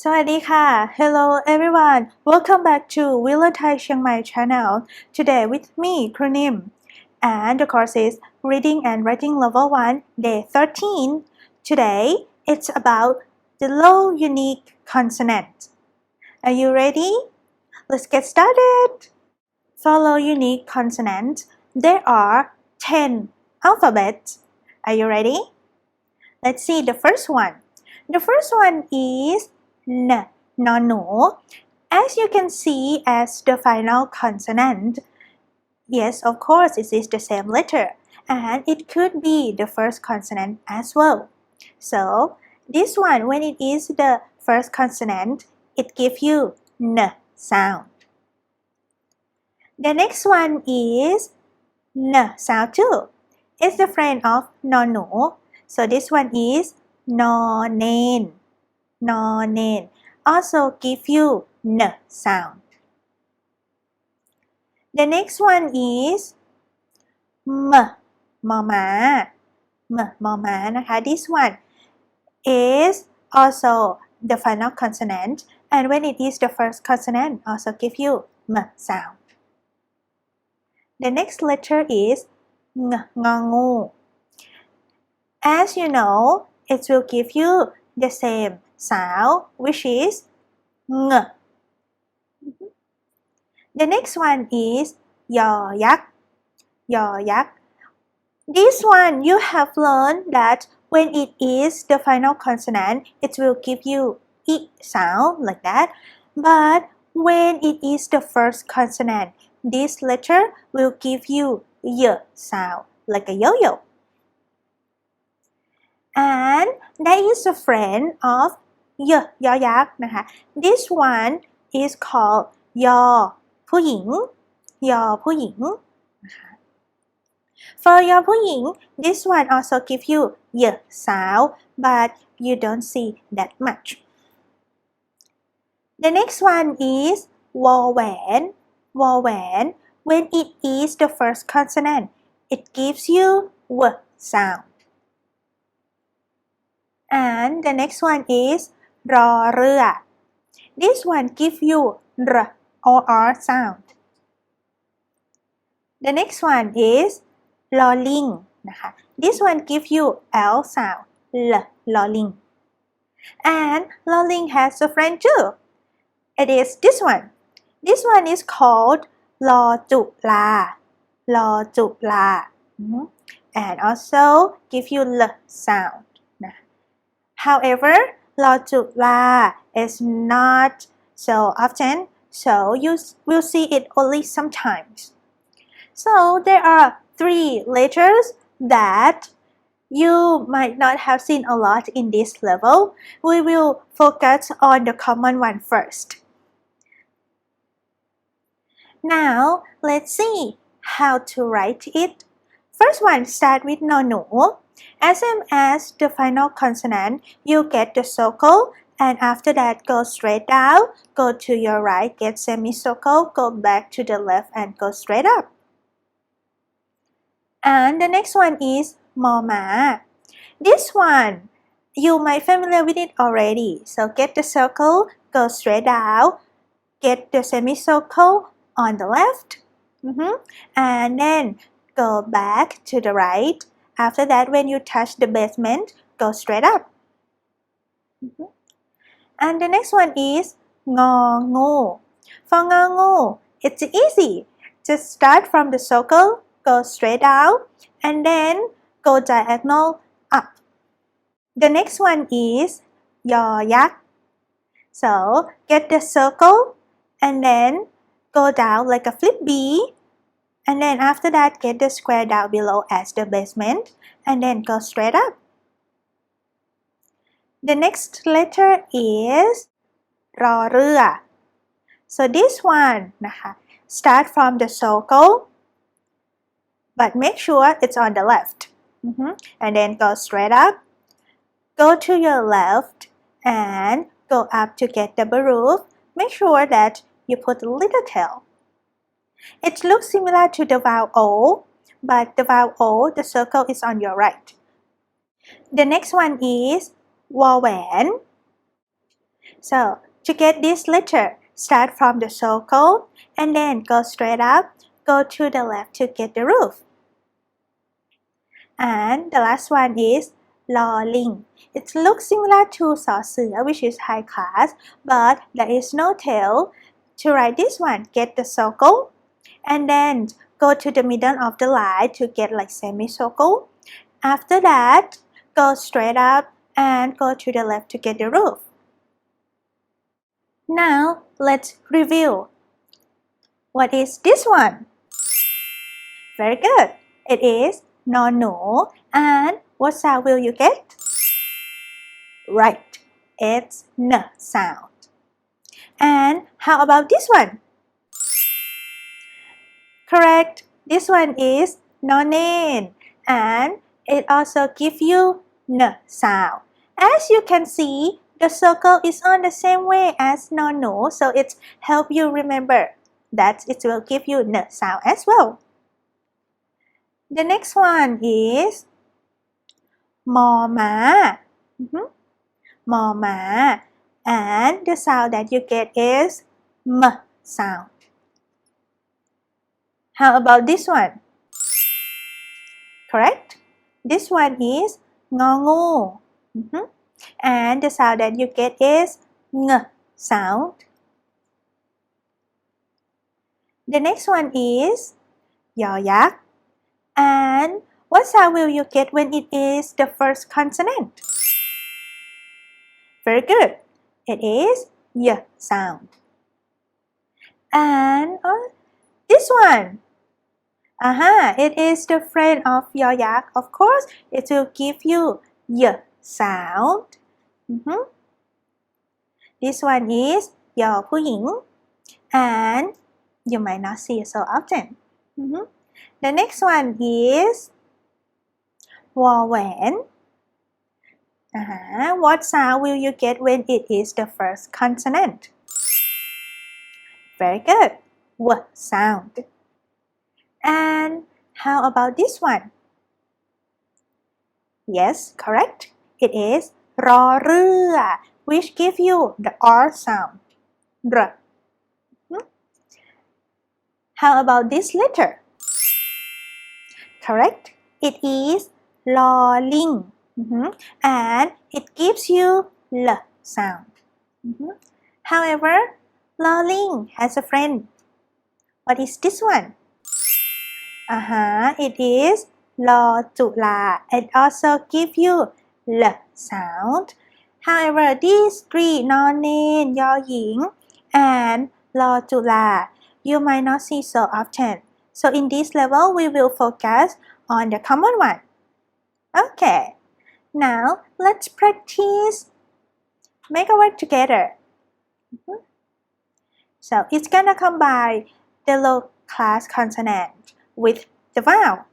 สวัสดีค่ะ Hello everyone. Welcome back to Wheeler Thai Chiang Mai channel. Today with me, Krunim. And the course is Reading and Writing Level 1, Day 13. Today, it's about the low unique consonant. Are you ready? Let's get started. For low unique consonant, there are 10 alphabets. Are you ready? Let's see the first one. The first one is N, nonu. As you can see as the final consonant, yes, of course, it is the same letter, and it could be the first consonant as well. So, this one, when it is the first consonant, it gives you N sound. The next one is N sound too. It's the friend of nonu. So, this one is nonen. Nonen also give you N sound. The next one is Momma. Momma นะคะ This one is also the final consonant, and when it is the first consonant also give you M sound. The next letter is Ngong. As you know, it will give you the same sound, which is ng. The next one is Yak. This one you have learned that when it is the final consonant, it will give you I sound like that. But when it is the first consonant, this letter will give you Y sound like a yo-yo. And that is a friend of Yak นะคะ This one is called ผู้หญิง ผู้หญิง For ผู้หญิง this one also give you Y sound, but you don't see that much. The next one is วอแหวน When it is the first consonant, it gives you W sound. And the next one is รอเรือ This one give you R or R sound. The next one is ลอลิง นะคะ This one give you L sound.ลอลิง And ลอลิง has a friend too. It is this one. This one is called ลอจุฬา And also give you L sound. However, ลอจุฬา is not so often, so you will see it only sometimes. So there are 3 letters that you might not have seen a lot in this level. We will focus on the common one first. Now, let's see how to write it. First one, start with nonu. As soon as the final consonant, you get the circle, and after that, go straight down, go to your right, get semicircle, go back to the left, and go straight up. And the next one is Momma. This one, you might familiar with it already. So get the circle, go straight down, get the semicircle on the left, and then go back to the right. After that, when you touch the basement, go straight up. And the next one is งองู For งองู it's easy. Just start from the circle, go straight down, and then go diagonal up. The next one is ยอยักษ์ So get the circle, and then go down like a flip B. And then after that, get the square down below as the basement, and then go straight up. The next letter is รอเรือ So this one นะคะ start from the circle, but make sure it's on the left. And then go straight up, go to your left, and go up to get the roof. Make sure that you put a little tail. It looks similar to the vowel O, but the vowel O, the circle is on your right. The next one is วอแหวน So, to get this letter, start from the circle and then go straight up, go to the left to get the roof. And the last one is lolling. It looks similar to สอเสือ which is high class, but there is no tail. To write this one, get the circle and then go to the middle of the line to get like semicircle. After that, go straight up and go to the left to get the roof. Now, let's review. What is this one? Very good. It is นอนหนู and what sound will you get? Right, it's n sound. And how about this one? Correct, this one is นอนเนน and it also gives you n sound. As you can see, the circle is on the same way as นอนหนู, so it help you remember that it will give you n sound as well. The next one is Momma. Momma. And the sound that you get is M sound. How about this one? Correct? This one isงองู. And the sound that you get is ng sound. The next one is ยอยักษ์. And what sound will you get when it is the first consonant? Very good. It is y sound. And this one. It is the friend of ยอยักษ์. Of course, it will give you y sound. This one is ยอผู้หญิง. And you might not see it so often. The next one is วอแหวน. What sound will you get when it is the first consonant? Very good. W sound. And how about this one? Yes, correct. It is รอเรือ which give you the R sound. R. How about this letter? Correct. It is lolling. And it gives you L sound. However, lolling has a friend. What is this one? It is ลอจุฬา. It also gives you L sound. However, these three นอนเนน ยอหญิง and ลอจุฬา you might not see so often. So in this level, we will focus on the common one. Okay. Now, let's practice. Make a word together. So, it's gonna combine the low class consonant with the vowel.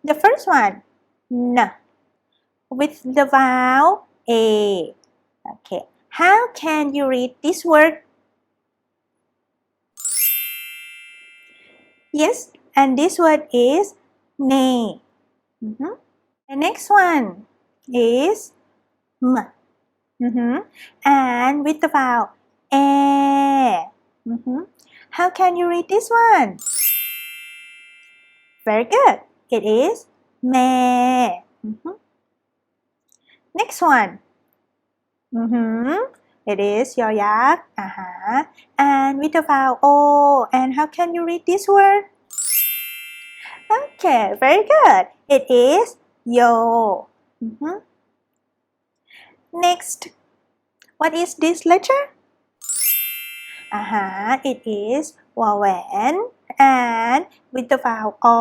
The first one, n, with the vowel a. Okay. How can you read this word? Yes, and this word is nay. The next one is m. And with the vowel a. How can you read this one? Very good. It is me. Next one. It is ยอยักษ์. And with the vowel o. And how can you read this word? Okay, very good. It is yo. Next, what is this letter? It is วอแหวน and with the vowel o.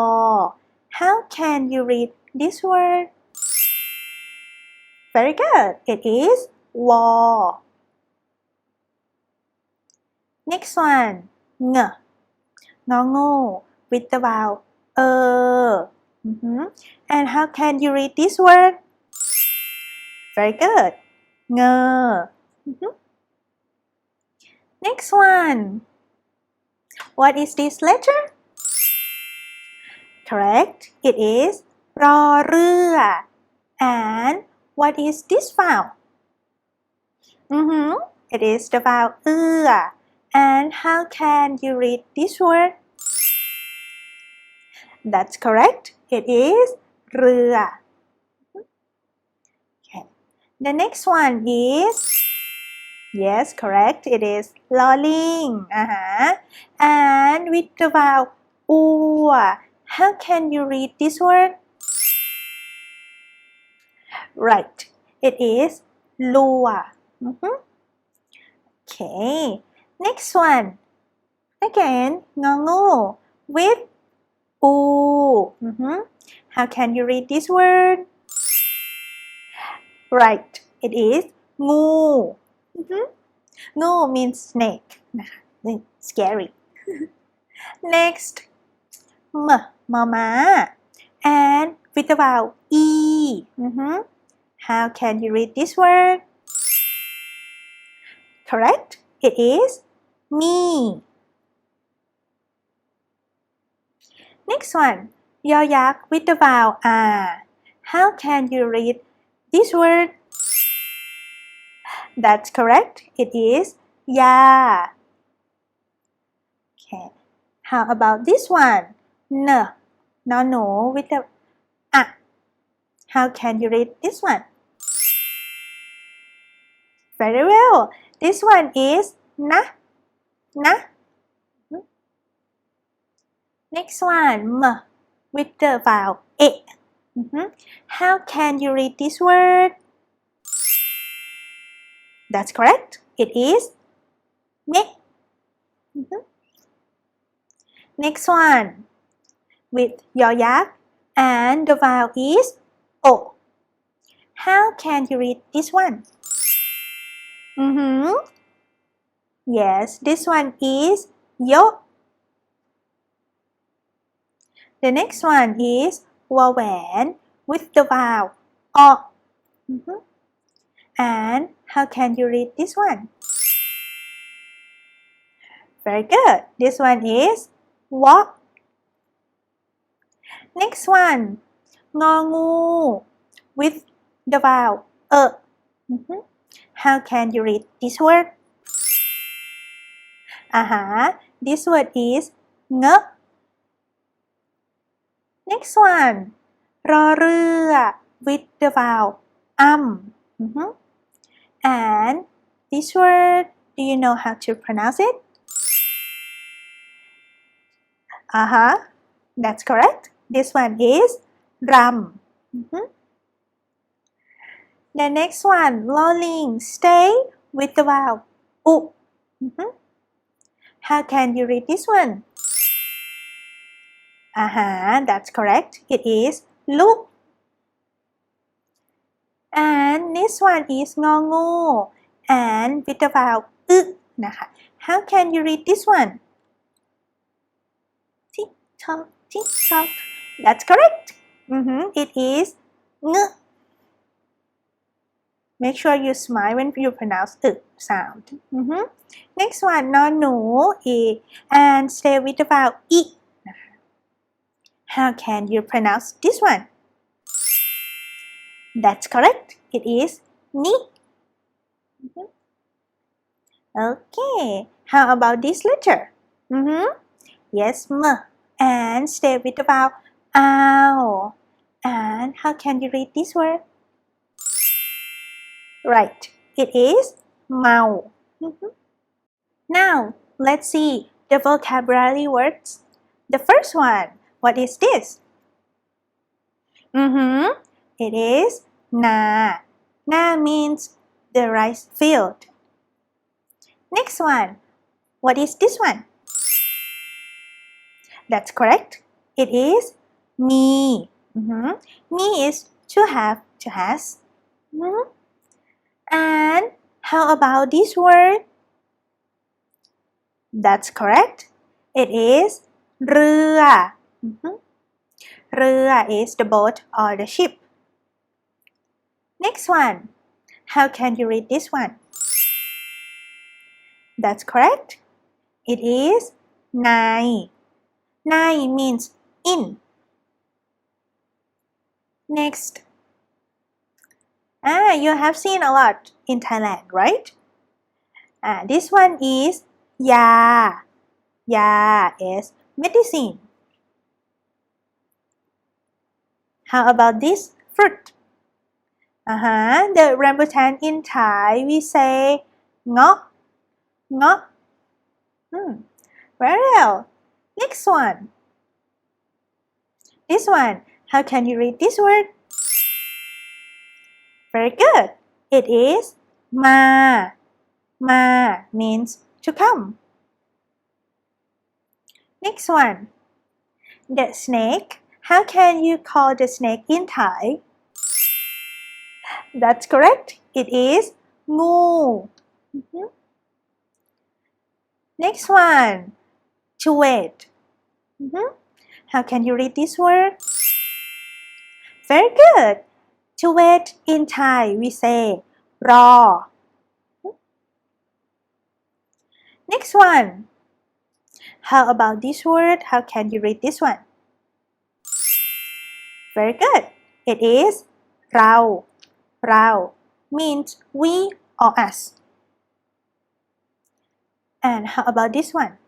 How can you read this word? Very good. It is wall. Next one, ng, งองู with the vowel And how can you read this word? Very good. ng. Next one. What is this letter? Correct. It is รอเรือ And what is this vowel? It is the vowel And how can you read this word? That's correct. It is เรือ Okay. The next one is Yes, correct. It is ลอลิง And with the vowel how can you read this word? Right. It is ลัว Okay. Next one. Again, งองู with How can you read this word? Right. It is งู งู means snake นะคะ scary Next Momma and with the vowel How can you read this word? Correct. It is me. Next one ยอยักษ์ with the vowel How can you read this word? That's correct. It is ยา Okay. How about this one? No, with the How can you read this one? Very well. This one is na. Next one with the vowel How can you read this word? That's correct. It is me. Next one with ยอยักษ์ and the vowel is o. How can you read this one? Yes, this one is ยก The next one is วอแหวน with the vowel o. And how can you read this one? Very good. This one is วอ Next one งองู with the vowel How can you read this word? This word is เงอะ Next one รอเรือ with the vowel And this word, do you know how to pronounce it? That's correct. This one is รำ The next one ลอลิง stay with the vowelอุ How can you read this one? That's correct. It is ลุก And this one is งองู and with the vowel นะคะ How can you read this one? Tick tock, tick tock. That's correct. It is ง Make sure you smile when you pronounce sound. Next one นอนหนู and stay with the vowel อิ How can you pronounce this one? That's correct. It is นิ Okay. How about this letter? Yes, m. And stay with the vowel ow. And how can you read this word? Right. It is เมา Now, let's see the vocabulary words. The first one, what is this? It is นา นา means the rice field. Next one, what is this one? That's correct. It is มี มี is to have, to has. And how about this word? That's correct. It is เรือ เรือ is the boat or the ship. Next one. How can you read this one? That's correct. It is ใน ใน means in. Next. You have seen a lot in Thailand, right? This one is ยา ยา is medicine. How about this fruit? The rambutan in Thai we say เงาะ เงาะ. Very well. Next one. This one. How can you read this word? Very good. It is มา มา means to come. Next one. The snake. How can you call the snake in Thai? That's correct. It is งู Next one. To wait. How can you read this word? Very good. To wait in Thai we say รอ Next one. How about this word? How can you read this one? Very good. It is เรา เรา means we or us. And how about this one?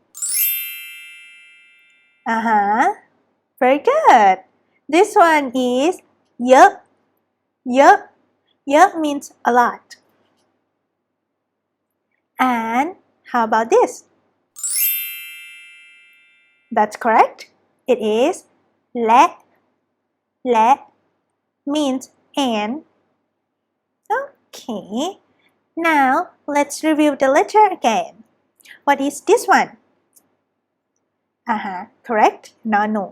Very good. This one is เยอะ เยอะ เยอะ means a lot. And how about this? That's correct. It is และ และ means and. Okay. Now let's review the letter again. What is this one? Correct. นอหนู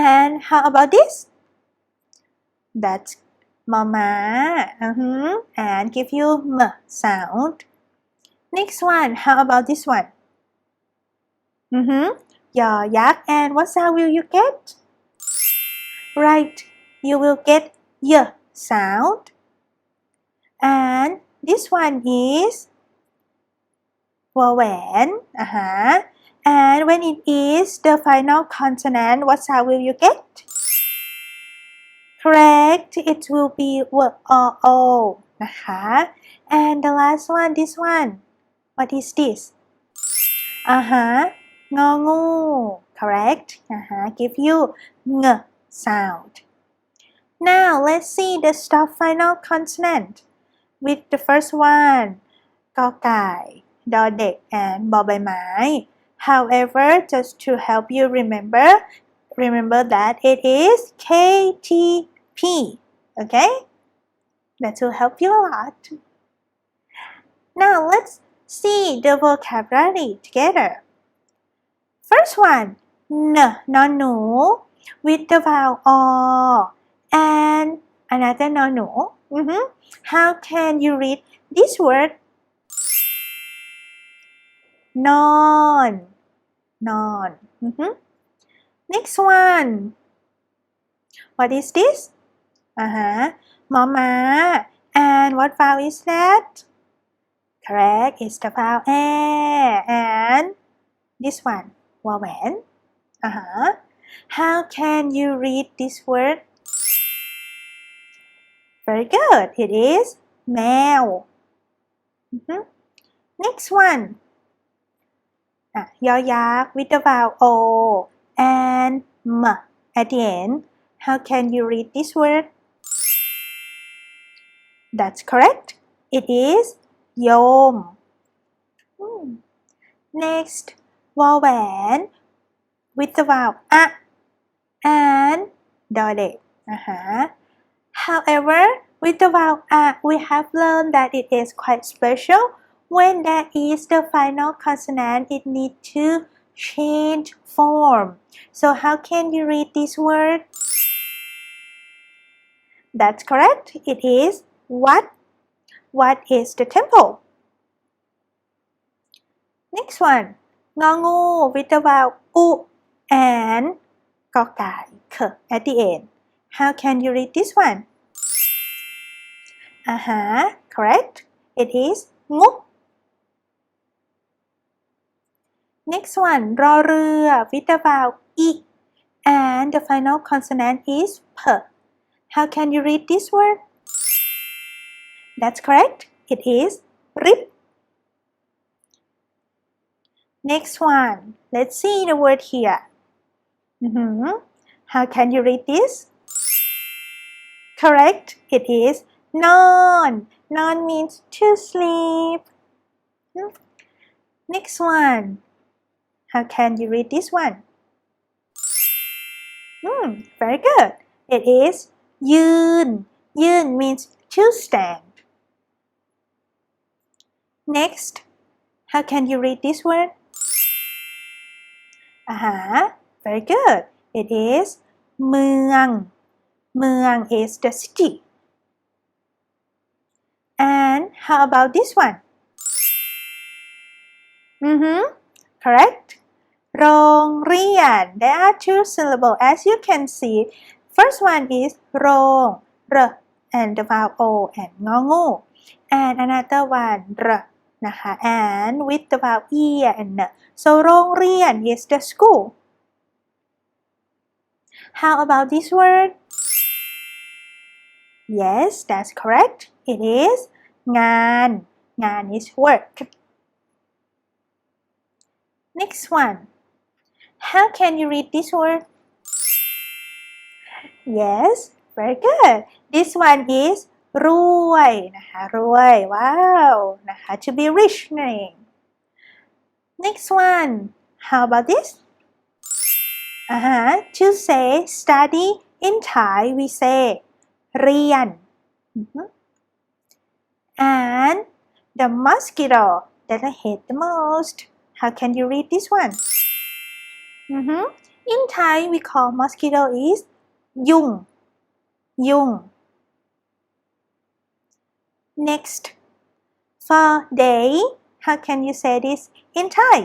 And how about this? That's Momma. And give you m sound. Next one. How about this one? Yọยักษ์ And what sound will you get? Right. You will get y sound. And this one is วอแหวน And when it is the final consonant, what sound will you get? Correct. It will be w or o นะคะ And the last one, this one. What is this? งองู Correct. Give you ng sound. Now let's see the stop final consonant with the first one. กอไก่ ดอเด็ก and บอใบไม้ However, just to help you remember that it is KTP. Okay? That will help you a lot. Now let's see the vocabulary together. First one, n, นอหนู with the vowel o and another นอหนู. How can you read this word? Non. Non. Next one. What is this? Momma. And what vowel is that? Correct. It's the vowel a. And this one. วอแหวน How can you read this word? Very good. It is แมว Next one. ยอยักษ์ with the vowel o and m at the end. How can you read this word? That's correct. It is โยม Next. วอแหวน with the vowel a and ดอเด็ก However, with the vowel a, we have learned that it is quite special. When that is the final consonant, it needs to change form. So how can you read this word? That's correct. It is what? What is the temple? Next one. งองู with the vowel u and กอไก่ k at the end. How can you read this one? Correct. It is งุ Next one. รอเรือ with the vowel i and the final consonant is p. How can you read this word? That's correct. It is rip. Next one. Let's see the word here. How can you read this? Correct. It is none. None means to sleep. Next one. How can you read this one? Very good. It is ยืน ยืน means to stand. Next, how can you read this word? Very good. It is เมือง เมือง is the city. And how about this one? Correct. โรงเรียน There are two syllables as you can see. First one is โรง r and the vowel o and งองู and another one ร นะคะ and with the vowel e and n. So โรงเรียน is the school. How about this word? Yes, that's correct. It is งาน งาน is work. Next one. How can you read this word? Yes, very good. This one is รวย นะคะ รวย Wow นะคะ to be rich นั่นเอง Next one. How about this? To say study in Thai we say เรียน And the mosquito that I hate the most. How can you read this one? In Thai we call mosquito is ยุง ยุง Next, for day, how can you say this in Thai?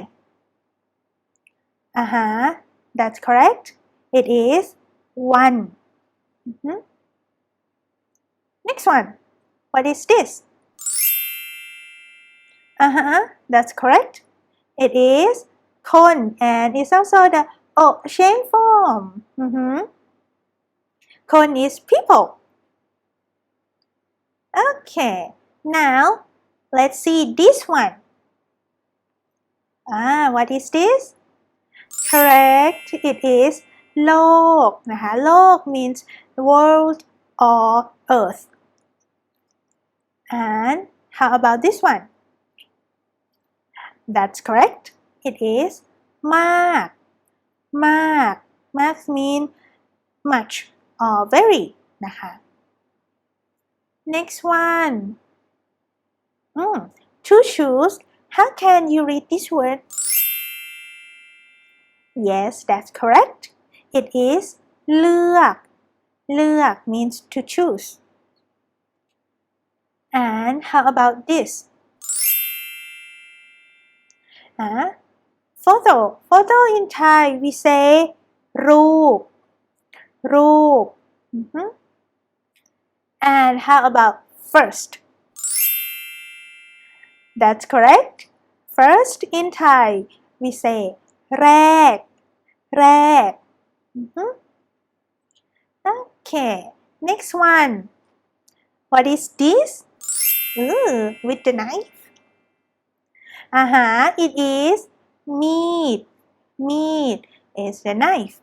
That's correct. It is 1. Next one. What is this? That's correct. It is คน and it's also the change form. คน is people. Okay, now let's see this one. What is this? Correct. It is โลก นะคะ โลก means world or earth. And how about this one? That's correct. It is มาก มาก มาก mean much or very นะคะ Next one. To choose. How can you read this word? Yes, that's correct. It is เลือก เลือก means to choose. And how about this? Photo. Photo in Thai we say รูป รูป And how about first? That's correct. First in Thai we say แรก แรก Okay. Next one. What is this? With the knife. It is meat. Meat is the knife.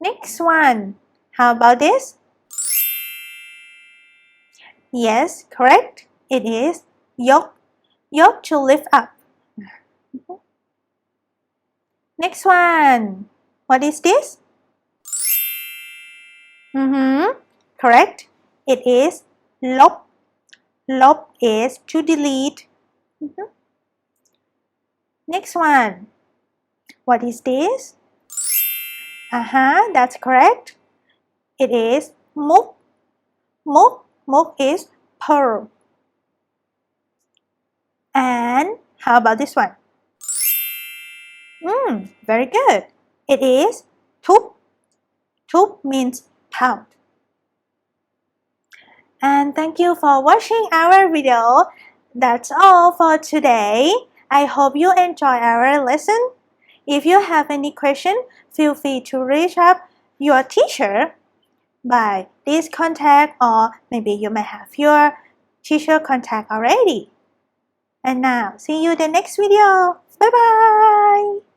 Next one. How about this? Yes, correct. It is ยก ยก to lift up. Next one. What is this? Correct. It is ลบ ลบ is to delete. Next one. What is this? That's correct. It is มุก มุก มุก is pearl. And how about this one? Very good. It is ทุบ ทุบ means pound. And thank you for watching our video. That's all for today. I hope you enjoy our lesson. If you have any question, feel free to reach out your teacher by this contact, or maybe you may have your teacher contact already. And now, see you in the next video. Bye bye!